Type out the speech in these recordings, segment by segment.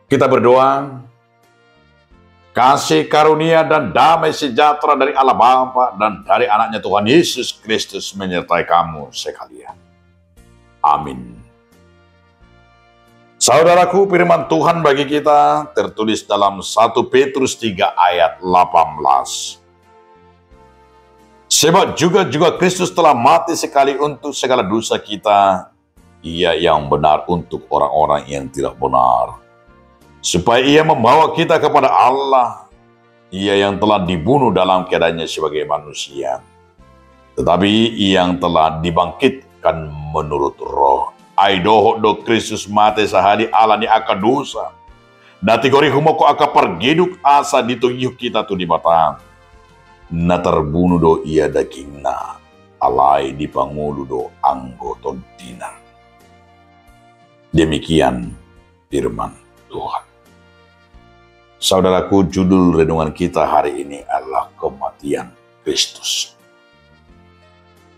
Kita berdoa, kasih karunia dan damai sejahtera dari Allah Bapa dan dari anaknya Tuhan Yesus Kristus menyertai kamu sekalian. Amin. Saudaraku, firman Tuhan bagi kita tertulis dalam 1 Petrus 3 ayat 18. Sebab juga Kristus telah mati sekali untuk segala dosa kita, Ia yang benar untuk orang-orang yang tidak benar, supaya Ia membawa kita kepada Allah. Ia yang telah dibunuh dalam keadaannya sebagai manusia, tetapi yang telah dibangkitkan menurut roh. Ai dohok do Kristus mate sahadi Allah ni aka dosa. Dati gori humoko aka pergeduk asa ditunggu kita tu di batang. Na terbunuh do ia dagingna. Alai dipangulu do anggoton tina. Demikian firman Tuhan. Saudaraku, judul renungan kita hari ini adalah kematian Kristus.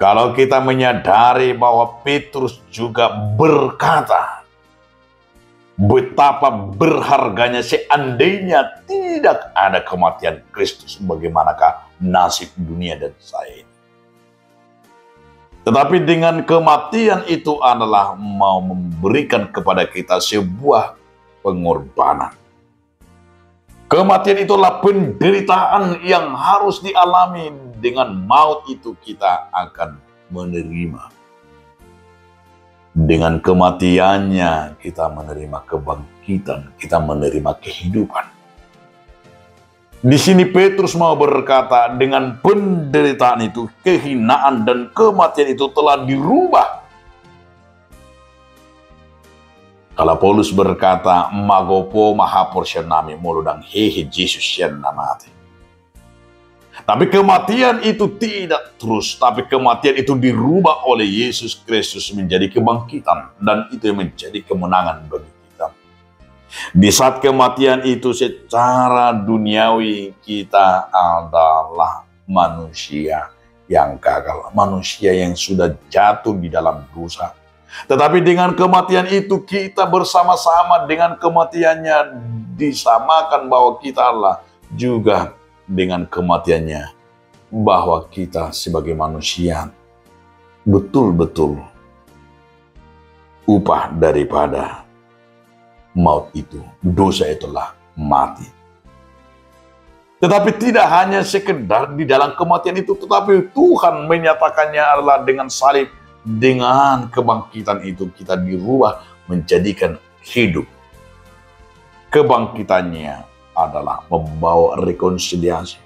Kalau kita menyadari bahwa Petrus juga berkata, betapa berharganya seandainya tidak ada kematian Kristus, bagaimanakah nasib dunia dan saya ini. Tetapi dengan kematian itu adalah mau memberikan kepada kita sebuah pengorbanan. Kematian itulah penderitaan yang harus dialami. Dengan maut itu kita akan menerima. Dengan kematiannya kita menerima kebangkitan, kita menerima kehidupan. Di sini Petrus mau berkata, dengan penderitaan itu, kehinaan dan kematian itu telah dirubah. Kalau Paulus berkata, magopo mahaporsyonami muludang hehe Jesus yan namati. Tapi kematian itu tidak terus, tapi kematian itu dirubah oleh Yesus Kristus menjadi kebangkitan, dan itu yang menjadi kemenangan bagi kita. Di saat kematian itu secara duniawi kita adalah manusia yang gagal, manusia yang sudah jatuh di dalam dosa. Tetapi dengan kematian itu kita bersama-sama dengan kematiannya disamakan bahwa kita adalah juga dengan kematiannya, bahwa kita sebagai manusia betul-betul upah daripada maut itu, dosa itulah mati. Tetapi tidak hanya sekedar di dalam kematian itu, tetapi Tuhan menyatakannya adalah dengan salib, dengan kebangkitan itu kita dirubah menjadikan hidup. Kebangkitannya adalah membawa rekonsiliasi.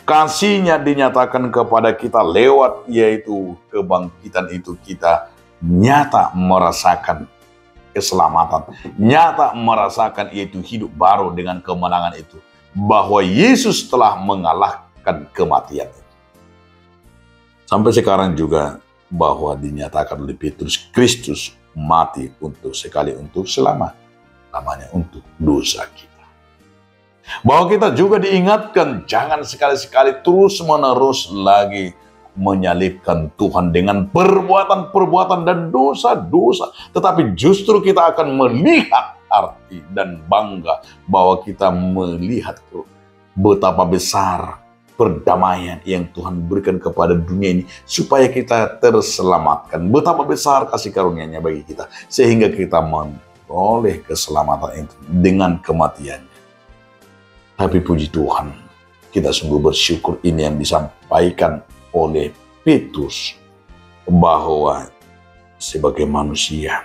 Kasihnya dinyatakan kepada kita lewat, yaitu kebangkitan itu kita nyata merasakan keselamatan, nyata merasakan yaitu hidup baru dengan kemenangan itu, bahwa Yesus telah mengalahkan kematian itu. Sampai sekarang juga bahwa dinyatakan oleh Petrus, Kristus mati untuk sekali, untuk selama-lamanya, untuk dosa kita. Bahwa kita juga diingatkan jangan sekali-sekali terus-menerus lagi menyalibkan Tuhan dengan perbuatan-perbuatan dan dosa-dosa. Tetapi justru kita akan melihat arti dan bangga bahwa kita melihat betapa besar perdamaian yang Tuhan berikan kepada dunia ini supaya kita terselamatkan. Betapa besar kasih karunia-Nya bagi kita sehingga kita memperoleh keselamatan itu dengan kematiannya. Tapi puji Tuhan, kita sungguh bersyukur ini yang disampaikan oleh Petrus, bahwa sebagai manusia,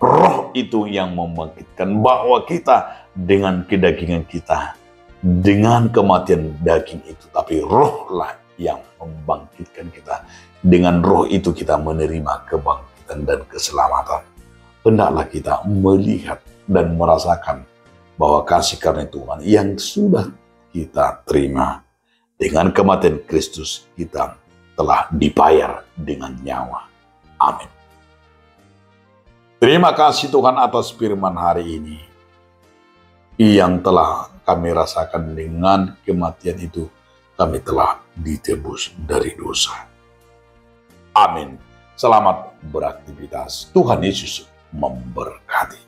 roh itu yang membangkitkan, bahwa kita dengan kedagingan kita, dengan kematian daging itu, tapi rohlah yang membangkitkan kita. Dengan roh itu kita menerima kebangkitan dan keselamatan. Hendaklah kita melihat dan merasakan bahwa kasih karunia Tuhan yang sudah kita terima dengan kematian Kristus, kita telah dibayar dengan nyawa. Amin. Terima kasih Tuhan atas firman hari ini yang telah kami rasakan. Dengan kematian itu kami telah ditebus dari dosa. Amin. Selamat beraktivitas. Tuhan Yesus memberkati.